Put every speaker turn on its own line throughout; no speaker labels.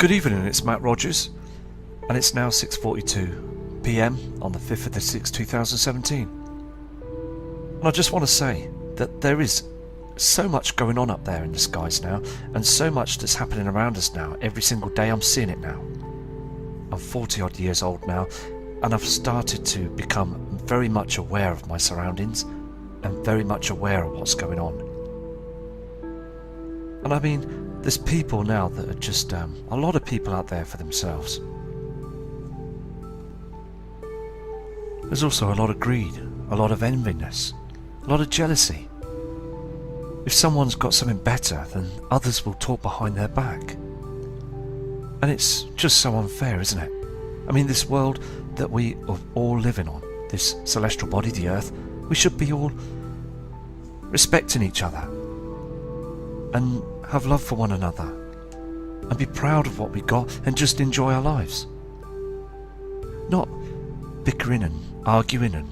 Good evening, it's Matt Rogers, and it's now 6:42 PM on the 5th of the 6th, 2017. And I just want to say that there is so much going on up there in the skies now, and so much that's happening around us now. Every single day I'm seeing it now. I'm 40 odd years old now, and I've started to become very much aware of my surroundings and very much aware of what's going on. And I mean, there's people now that are just a lot of people out there for themselves. There's also a lot of greed, a lot of enviness, a lot of jealousy. If someone's got something better, then others will talk behind their back. And it's just so unfair, isn't it? I mean, this world that we are all living on, this celestial body, the earth, we should be all respecting each other and have love for one another and be proud of what we got and just enjoy our lives. Not bickering and arguing and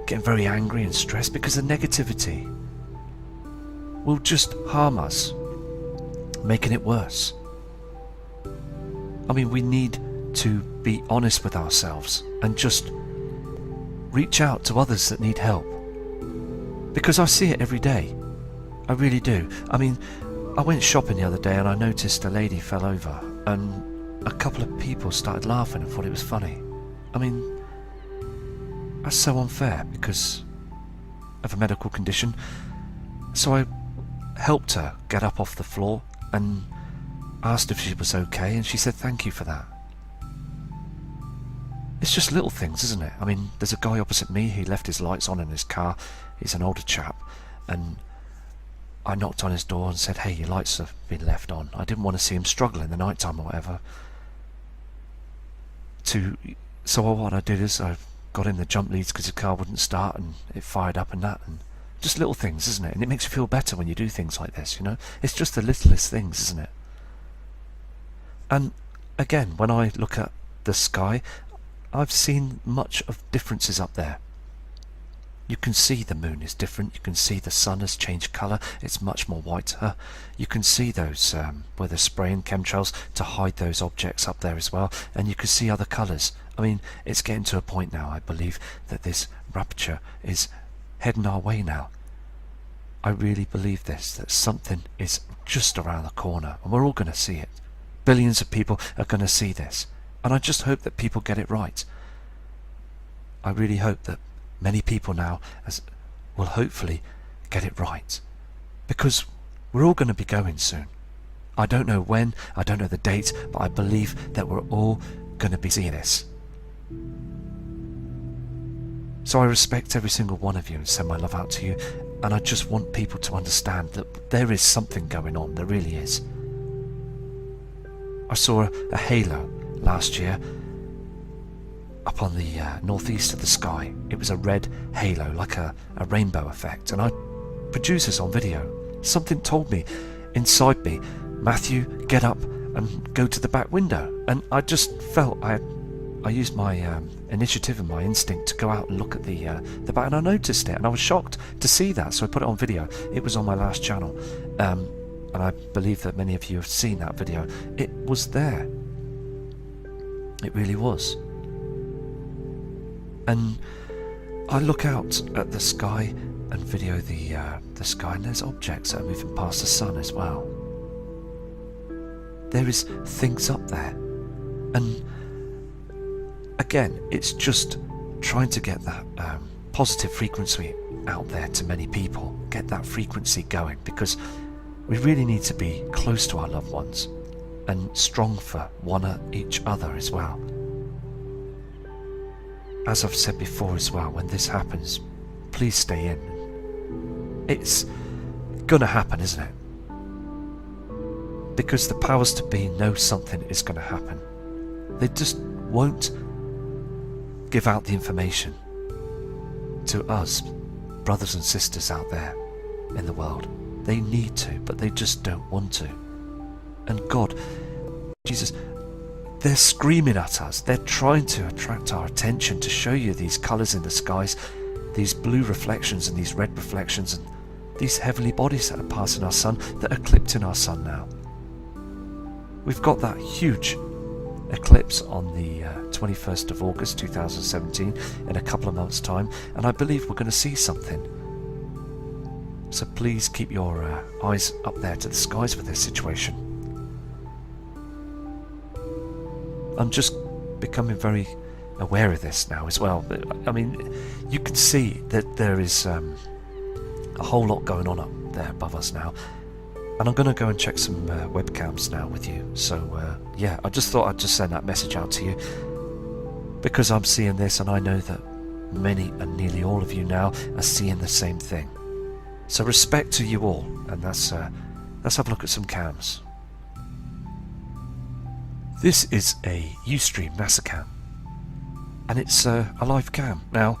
getting very angry and stressed, because the negativity will just harm us, making it worse. I mean, we need to be honest with ourselves and just reach out to others that need help, because I see it every day. I really do. I mean, I went shopping the other day and I noticed a lady fell over and a couple of people started laughing and thought it was funny. I mean, that's so unfair because of a medical condition. So I helped her get up off the floor and asked if she was okay, and she said thank you for that. It's just little things, isn't it? I mean, there's a guy opposite me, he left his lights on in his car. He's an older chap, and I knocked on his door and said, hey, your lights have been left on. I didn't want to see him struggle in the night time or whatever. So what I did is I got him the jump leads because his car wouldn't start, and it fired up and that. And just little things, isn't it? And it makes you feel better when you do things like this, you know? It's just the littlest things, isn't it? And again, when I look at the sky, I've seen much of differences up there. You can see the moon is different. You can see the sun has changed colour. It's much more whiter. You can see those where they're spraying chemtrails to hide those objects up there as well. And you can see other colours. I mean, it's getting to a point now, I believe, that this rapture is heading our way now. I really believe this, that something is just around the corner and we're all going to see it. Billions of people are going to see this. And I just hope that people get it right. I really hope that many people now will hopefully get it right, because we're all going to be going soon. I don't know when, I don't know the date, but I believe that we're all going to be seeing this. So I respect every single one of you and send my love out to you, and I just want people to understand that there is something going on. There really is. I saw a halo last year up on the northeast of the sky. It was a red halo, like a rainbow effect, and I produced this on video. Something told me inside me, Matthew, get up and go to the back window. And I just felt I used my initiative and my instinct to go out and look at the back, and I noticed it, and I was shocked to see that, so I put it on video. It was on my last channel, and I believe that many of you have seen that video. It was there. It really was. And I look out at the sky and video the sky, and there's objects that are moving past the sun as well. There is things up there, and again, it's just trying to get that positive frequency out there to many people, get that frequency going, because we really need to be close to our loved ones and strong for each other as well. As I've said before as well, when this happens, please stay in. It's gonna happen, isn't it? Because the powers to be know something is gonna happen. They just won't give out the information to us, brothers and sisters out there in the world. They need to, but they just don't want to. And God, Jesus, they're screaming at us. They're trying to attract our attention to show you these colours in the skies, these blue reflections and these red reflections, and these heavenly bodies that are passing our sun, that are clipped in our sun now. we've got that huge eclipse on the 21st of August 2017 in a couple of months' time, and I believe we're going to see something. So please keep your eyes up there to the skies for this situation. I'm just becoming very aware of this now as well. I mean, you can see that there is a whole lot going on up there above us now. And I'm going to go and check some webcams now with you. So yeah, I just thought I'd just send that message out to you, because I'm seeing this, and I know that many and nearly all of you now are seeing the same thing. So respect to you all, and let's have a look at some cams. This is a Ustream NASA cam, and it's a live cam. Now,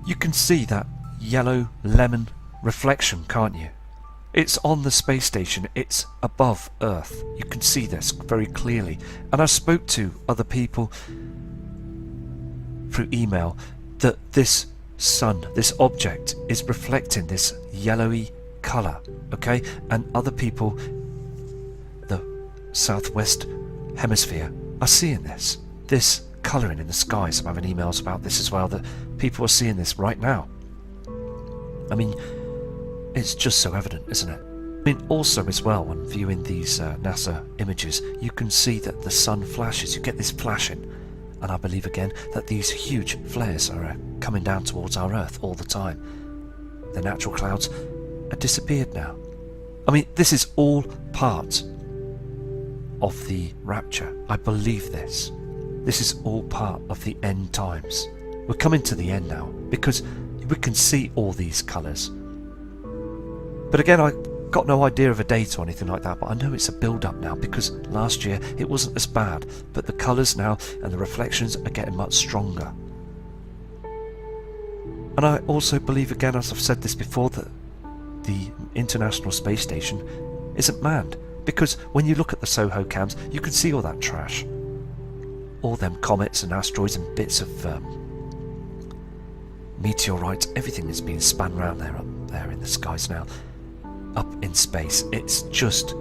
you can see that yellow lemon reflection, can't you? It's on the space station, it's above Earth. You can see this very clearly. And I spoke to other people through email that this sun, this object, is reflecting this yellowy colour, okay? And other people, the southwest hemisphere, are seeing this colouring in the skies. I'm having emails about this as well, that people are seeing this right now. I mean, it's just so evident, isn't it? I mean, also as well, when viewing these NASA images, you can see that the sun flashes. You get this flashing. And I believe again that these huge flares are coming down towards our Earth all the time. The natural clouds are disappeared now. I mean, this is all part of the rapture. I believe this. This is all part of the end times. We're coming to the end now, because we can see all these colours. But again, I got no idea of a date or anything like that, but I know it's a build-up now, because last year it wasn't as bad, but the colours now and the reflections are getting much stronger. And I also believe, again, as I've said this before, that the International Space Station isn't manned, because when you look at the SOHO cams, you can see all that trash. All them comets and asteroids and bits of meteorites, everything is being spun around there, up there in the skies now. Up in space, it's just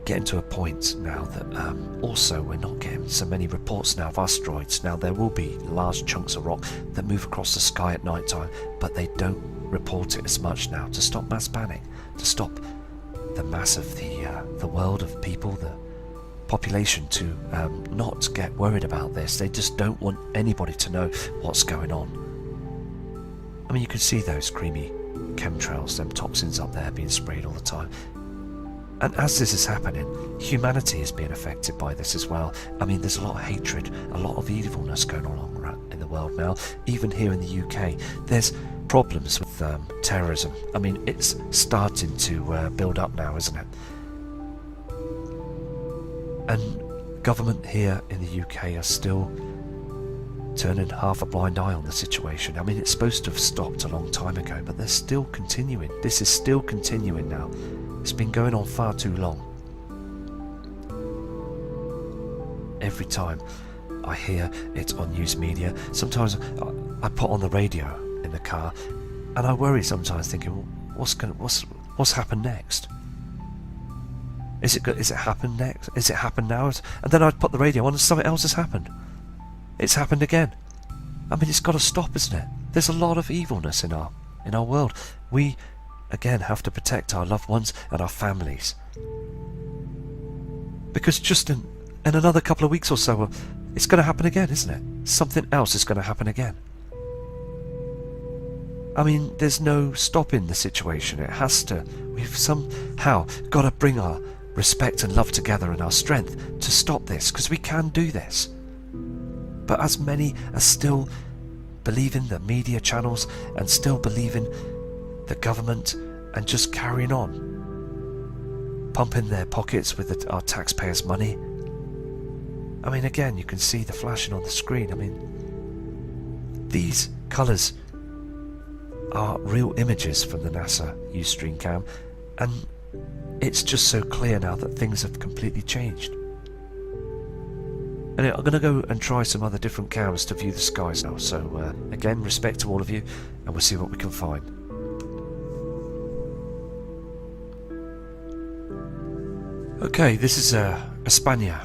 getting to a point now that also we're not getting so many reports now of asteroids. Now, there will be large chunks of rock that move across the sky at night time, but they don't report it as much now, to stop mass panic, to stop the mass of the world of people, the population, to not get worried about this. They just don't want anybody to know what's going on. I mean, you can see those creamy chemtrails, them toxins up there being sprayed all the time. And as this is happening, humanity is being affected by this as well. I mean, there's a lot of hatred, a lot of evilness going on around in the world now. Even here in the UK, there's problems with terrorism. I mean, it's starting to build up now, isn't it? And government here in the UK are still turning half a blind eye on the situation. I mean, it's supposed to have stopped a long time ago, but they're still continuing. This is still continuing now. It's been going on far too long. Every time I hear it on news media, sometimes I put on the radio in the car, and I worry sometimes, thinking, what's happened next? Is it happened next? Is it happened now? And then I'd put the radio on, and something else has happened. It's happened again. I mean, it's got to stop, isn't it? There's a lot of evilness in our world. We, again, have to protect our loved ones and our families. Because just in another couple of weeks or so, it's going to happen again, isn't it? Something else is going to happen again. I mean, there's no stopping the situation. It has to. We've somehow got to bring our respect and love together and our strength to stop this, because we can do this. But as many as still believe in the media channels and still believe in the government and just carrying on, pumping their pockets with our taxpayers' money. I mean, again, you can see the flashing on the screen. I mean, these colours are real images from the NASA Ustream cam, and it's just so clear now that things have completely changed. And I'm going to go and try some other different cams to view the skies now. So again, respect to all of you, and we'll see what we can find. Okay, this is España,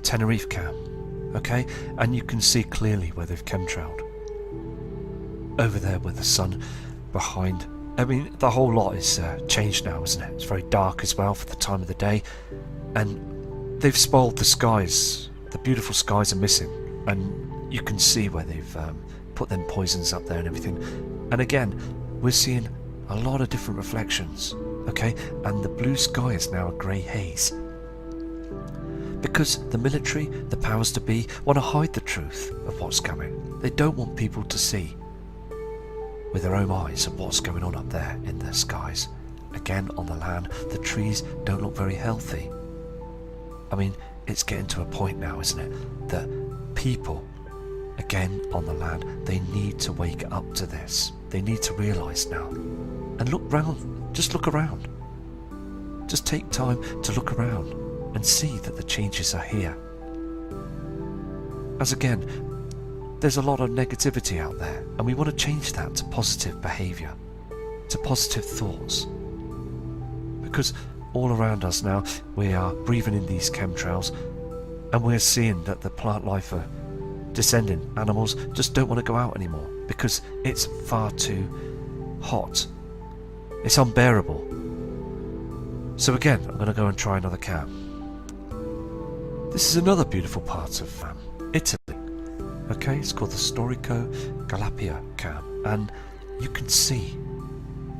Tenerife cam. Okay, and you can see clearly where they've chemtrailed. Over there with the sun behind. I mean, the whole lot is changed now, isn't it? It's very dark as well for the time of the day. And they've spoiled the skies. The beautiful skies are missing. And you can see where they've put them poisons up there and everything. And again, we're seeing a lot of different reflections. Okay, and the blue sky is now a grey haze. Because the military, the powers to be, want to hide the truth of what's coming. They don't want people to see with their own eyes of what's going on up there in the skies. Again, on the land, the trees don't look very healthy. I mean, it's getting to a point now, isn't it, that people, again on the land, they need to wake up to this. They need to realise now. And look round, just look around. Just take time to look around and see that the changes are here. As again, there's a lot of negativity out there, and we want to change that to positive behaviour, to positive thoughts. Because all around us now, we are breathing in these chemtrails, and we're seeing that the plant life are descending. Animals just don't want to go out anymore because it's far too hot. It's unbearable. So again, I'm going to go and try another cam. This is another beautiful part of Italy. Okay, it's called the Storico Galapia cam, and you can see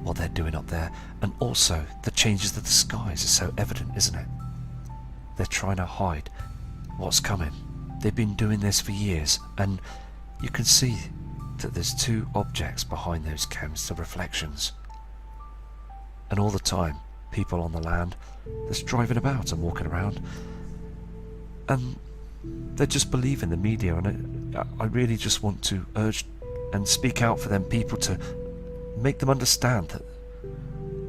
what they're doing up there, and also the changes of the skies are so evident, isn't it? They're trying to hide what's coming. They've been doing this for years, and you can see that there's two objects behind those cams, the reflections. And all the time, people on the land that's driving about and walking around, and they just believe in the media. And I really just want to urge and speak out for them people to make them understand that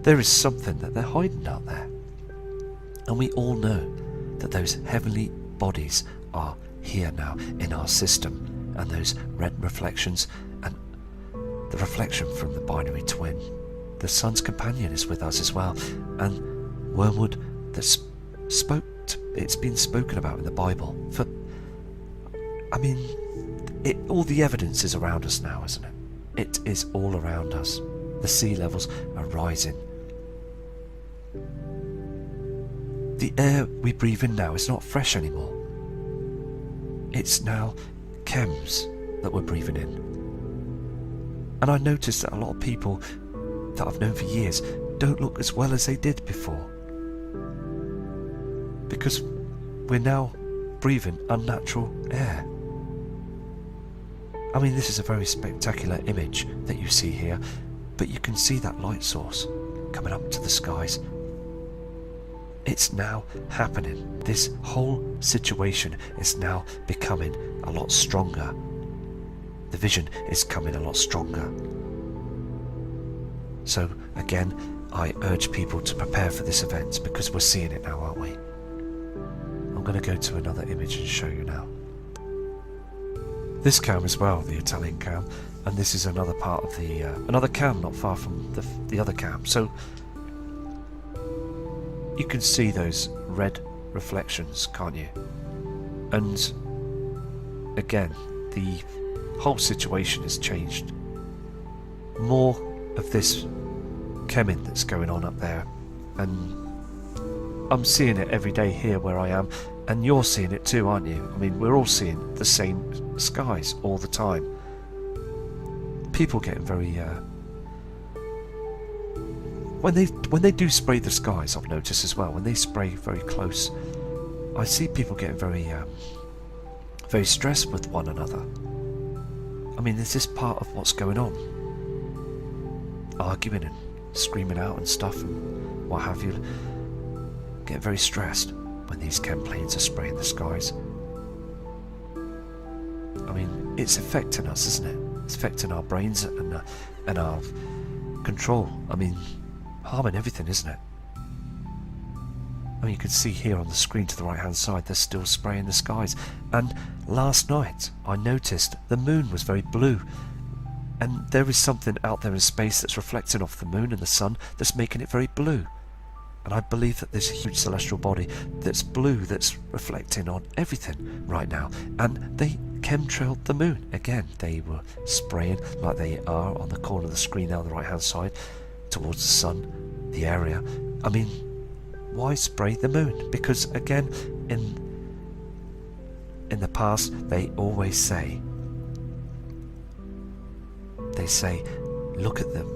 there is something that they're hiding out there. And we all know that those heavenly bodies are here now in our system, and those red reflections and the reflection from the binary twin. The sun's companion is with us as well, and wormwood that's it's been spoken about in the Bible for, I mean, all the evidence is around us now, isn't it? It is all around us. The sea levels are rising. The air we breathe in now is not fresh anymore. It's now chems that we're breathing in. And I noticed that a lot of people that I've known for years don't look as well as they did before. Because we're now breathing unnatural air. I mean, this is a very spectacular image that you see here, but you can see that light source coming up to the skies. It's now happening. This whole situation is now becoming a lot stronger. The vision is coming a lot stronger. So again, I urge people to prepare for this event, because we're seeing it now, aren't we? I'm going to go to another image and show you now. This cam as well, the Italian cam, and this is another part of the another cam not far from the other cam. So you can see those red reflections, can't you? And again, the whole situation has changed. More of this cheming that's going on up there, and I'm seeing it every day here where I am, and you're seeing it too, aren't you? I mean, we're all seeing the same skies all the time. People getting very when they do spray the skies, I've noticed as well, when they spray very close, I see people getting very stressed with one another. I mean, is this part of what's going on? Arguing and screaming out and stuff and what have you. Get very stressed when these chem planes are spraying the skies. I mean, it's affecting us, isn't it? It's affecting our brains and our control. I mean, harming everything, isn't it? I mean, you can see here on the screen to the right hand side, they're still spraying the skies. And last night I noticed the moon was very blue, and there is something out there in space that's reflecting off the moon and the sun that's making it very blue. And I believe that there's a huge celestial body that's blue, that's reflecting on everything right now. And they chemtrailed the moon. Again, they were spraying like they are on the corner of the screen now on the right hand side towards the sun, the area. I mean, why spray the moon? Because again, in the past, they always say, look at them,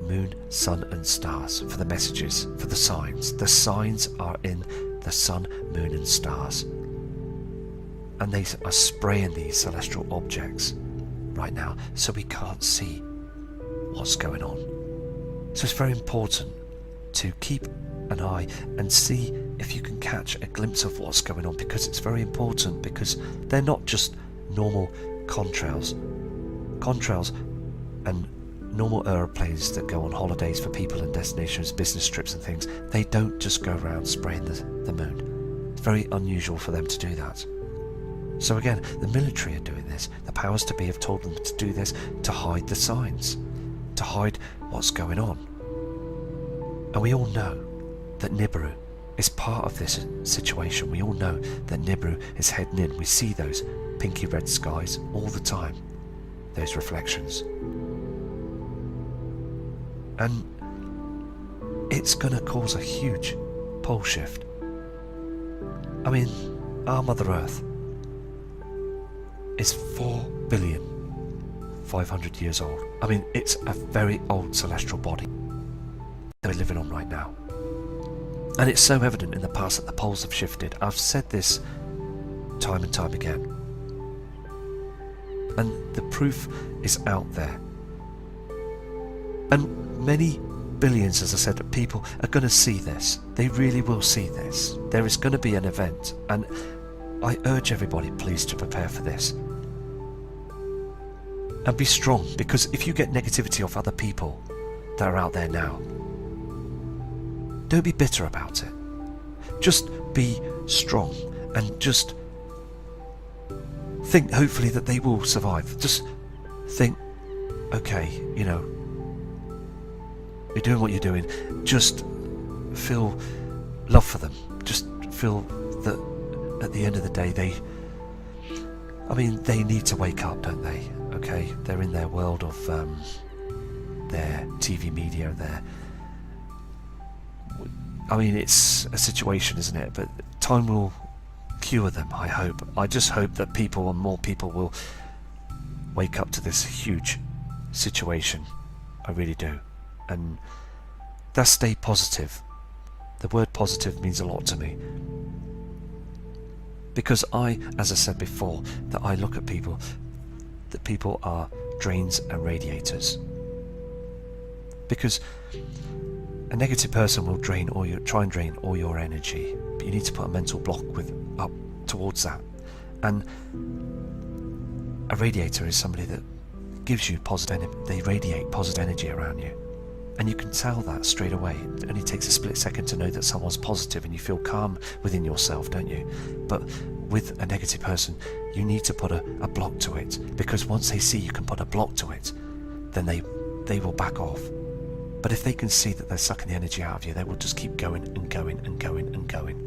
moon, sun and stars, for the messages, for the signs. The signs are in the sun, moon and stars. And they are spraying these celestial objects right now, so we can't see what's going on. So it's very important to keep an eye and see if you can catch a glimpse of what's going on, because it's very important, because they're not just normal contrails and normal aeroplanes that go on holidays for people and destinations, business trips and things. They don't just go around spraying the moon. It's very unusual for them to do that. So again, the military are doing this. The powers to be have told them to do this to hide the signs, to hide what's going on. And we all know that Nibiru is part of this situation. We all know that Nibiru is heading in. We see those pinky red skies all the time, those reflections. And it's going to cause a huge pole shift. I mean, our Mother Earth is 4,500,000,000 years old. I mean, it's a very old celestial body that we're living on right now. And it's so evident in the past that the poles have shifted. I've said this time and time again. And the proof is out there. And many billions, as I said, of people are going to see this. They really will see this. There is going to be an event. And I urge everybody, please, to prepare for this. And be strong, because if you get negativity off other people that are out there now, don't be bitter about it. Just be strong and just think, hopefully, that they will survive. Just think, okay, you know, you're doing what you're doing. Just feel love for them. Just feel that at the end of the day, they need to wake up, don't they? Okay, they're in their world of their TV media, it's a situation, isn't it? But time will cure them, I hope. I just hope that people and more people will wake up to this huge situation. I really do. And that's stay positive. The word positive means a lot to me. Because as I said before, that I look at people, that people are drains and radiators. Because a negative person will try and drain all your energy, but you need to put a mental block up towards that. And a radiator is somebody that gives you positive energy. They radiate positive energy around you, and you can tell that straight away. It only takes a split second to know that someone's positive, and you feel calm within yourself, don't you? But with a negative person, you need to put a block to it, because once they see you can put a block to it, then they will back off. But if they can see that they're sucking the energy out of you, they will just keep going and going and going and going.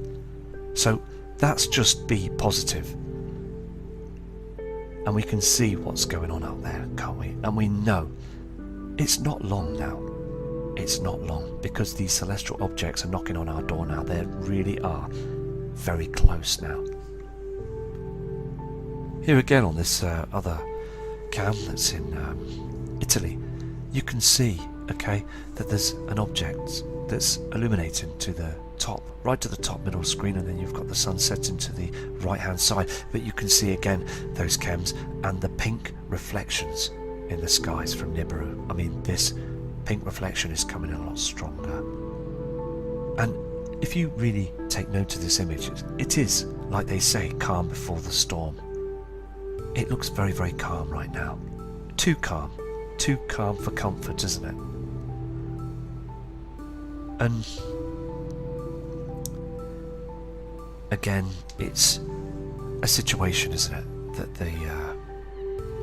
So that's just be positive. And we can see what's going on out there, can't we? And we know it's not long now. It's not long, because these celestial objects are knocking on our door now. They really are very close now. Here again on this other cam that's in Italy, you can see, okay, that there's an object that's illuminating to the top, right to the top middle screen, and then you've got the sun setting to the right hand side. But you can see again those chems and the pink reflections in the skies from Nibiru. I mean, this pink reflection is coming in a lot stronger. And if you really take note of this image, it is, like they say, calm before the storm. It looks very, very calm right now. Too calm for comfort, isn't it? And again, it's a situation, isn't it, that the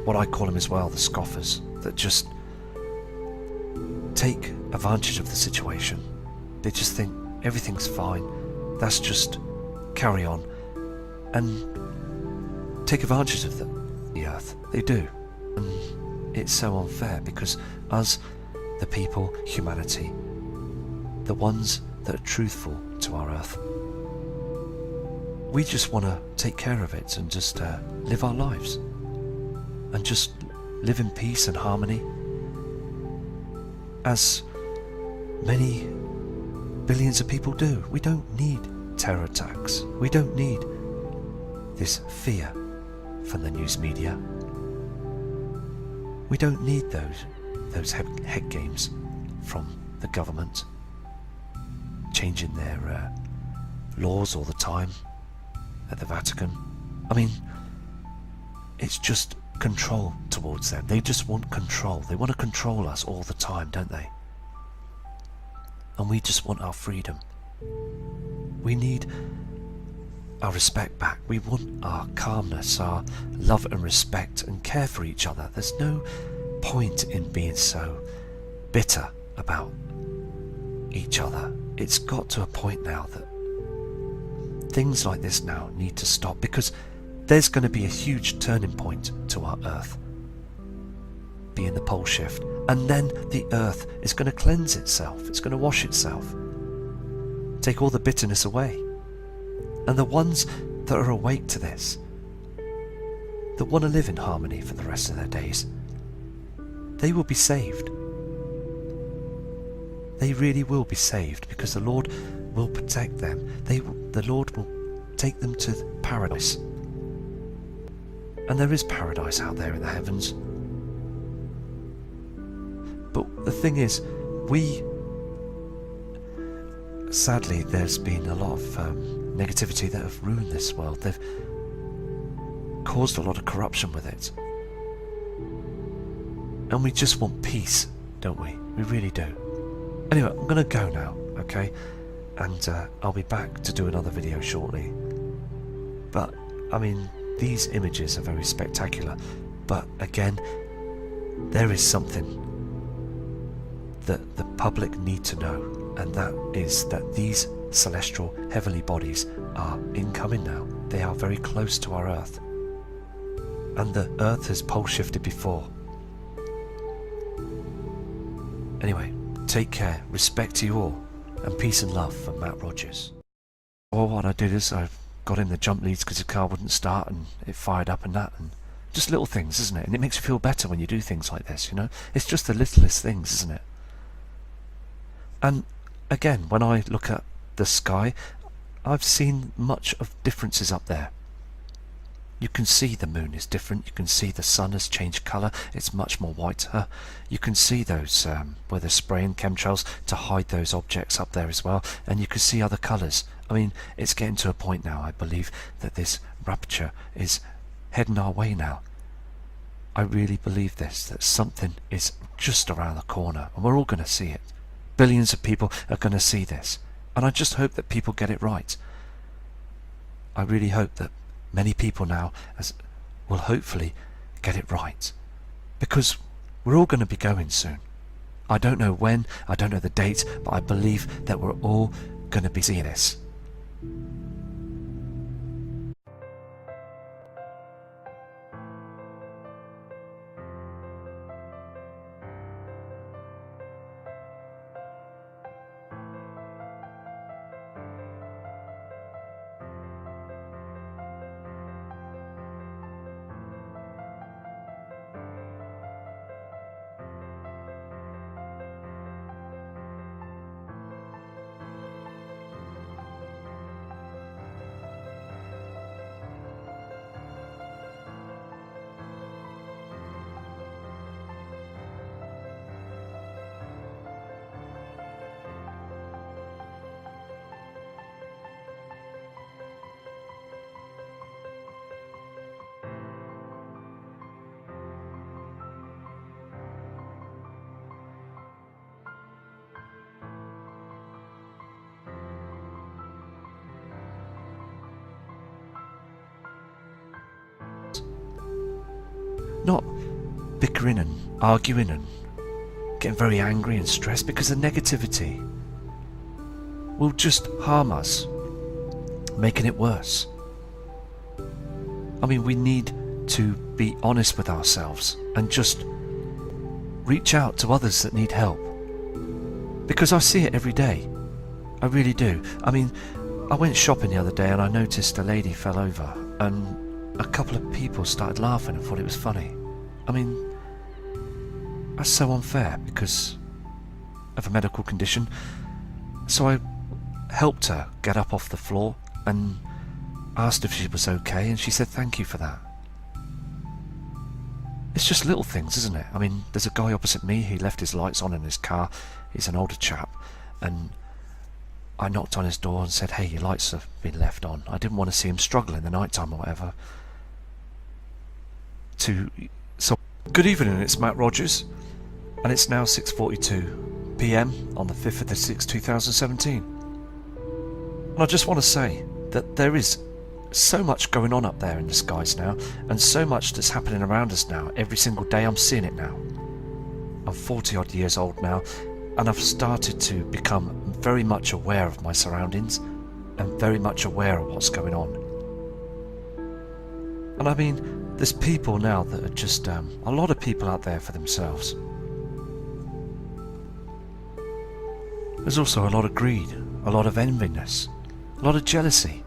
what I call them as well, the scoffers, that just take advantage of the situation. They just think, everything's fine. That's just carry on and take advantage of the earth. They do. And it's so unfair because us, the people, humanity, the ones that are truthful to our earth, we just want to take care of it and just live our lives and just live in peace and harmony, as many billions of people do. We don't need terror attacks. We don't need this fear from the news media. We don't need those head games from the government changing their laws all the time at the Vatican. I mean, it's just control towards them. They just want control. They want to control us all the time, don't they? And we just want our freedom. We need our respect back. We want our calmness, our love and respect and care for each other. There's no point in being so bitter about each other. It's got to a point now that things like this now need to stop, because there's going to be a huge turning point to our earth, being the pole shift, and then the earth is going to cleanse itself. It's going to wash itself, take all the bitterness away, and the ones that are awake to this, that want to live in harmony for the rest of their days, they will be saved. They really will be saved, because the Lord will protect them. The Lord will take them to paradise. And there is paradise out there in the heavens. But the thing is, sadly, there's been a lot of negativity that have ruined this world. They've caused a lot of corruption with it. And we just want peace, don't we? We really do. Anyway, I'm going to go now, okay? And I'll be back to do another video shortly. But, I mean, these images are very spectacular. But again, there is something that the public need to know, and that is that these celestial heavenly bodies are incoming now. They are very close to our Earth. And the Earth has pole shifted before. Anyway, take care, respect to you all, and peace and love from Matt Rogers. Well, what I did is I got in the jump leads because the car wouldn't start and it fired up and that, and just little things, isn't it? And it makes you feel better when you do things like this, you know? It's just the littlest things, isn't it? And again, when I look at the sky, I've seen much of differences up there. You can see the moon is different. You can see the sun has changed colour. It's much more whiter. You can see those where they're spraying chemtrails to hide those objects up there as well. And you can see other colours. I mean, it's getting to a point now, I believe, that this rapture is heading our way now. I really believe this, that something is just around the corner and we're all going to see it. Billions of people are going to see this. And I just hope that people get it right. I really hope that many people now will hopefully get it right, because we're all going to be going soon. I don't know when, I don't know the date, but I believe that we're all going to be seeing this. Not bickering and arguing and getting very angry and stressed because of negativity. will just harm us, making it worse. I mean, we need to be honest with ourselves and just reach out to others that need help. Because I see it every day. I really do. I mean, I went shopping the other day and I noticed a lady fell over and a couple of people started laughing and thought it was funny. I mean, that's so unfair because of a medical condition. So I helped her get up off the floor and asked if she was okay, and she said thank you for that. It's just little things, isn't it? I mean, there's a guy opposite me, he left his lights on in his car. He's an older chap, and I knocked on his door and said, hey, your lights have been left on. I didn't want to see him struggle in the night time or whatever. Good evening, it's Matt Rogers, and it's now 6:42 PM on the 5th of the 6th, 2017. And I just want to say that there is so much going on up there in the skies now, and so much that's happening around us now. Every single day I'm seeing it now. I'm 40 odd years old now, and I've started to become very much aware of my surroundings and very much aware of what's going on. And I mean, there's people now that are just a lot of people out there for themselves. There's also a lot of greed, a lot of enviness, a lot of jealousy.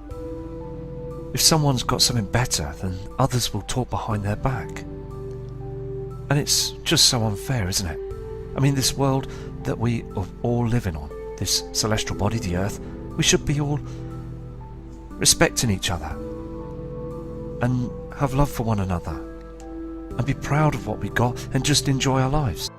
If someone's got something better, then others will talk behind their back. And it's just so unfair, isn't it? I mean, this world that we are all living on, this celestial body, the earth, we should be all respecting each other and have love for one another and be proud of what we got and just enjoy our lives.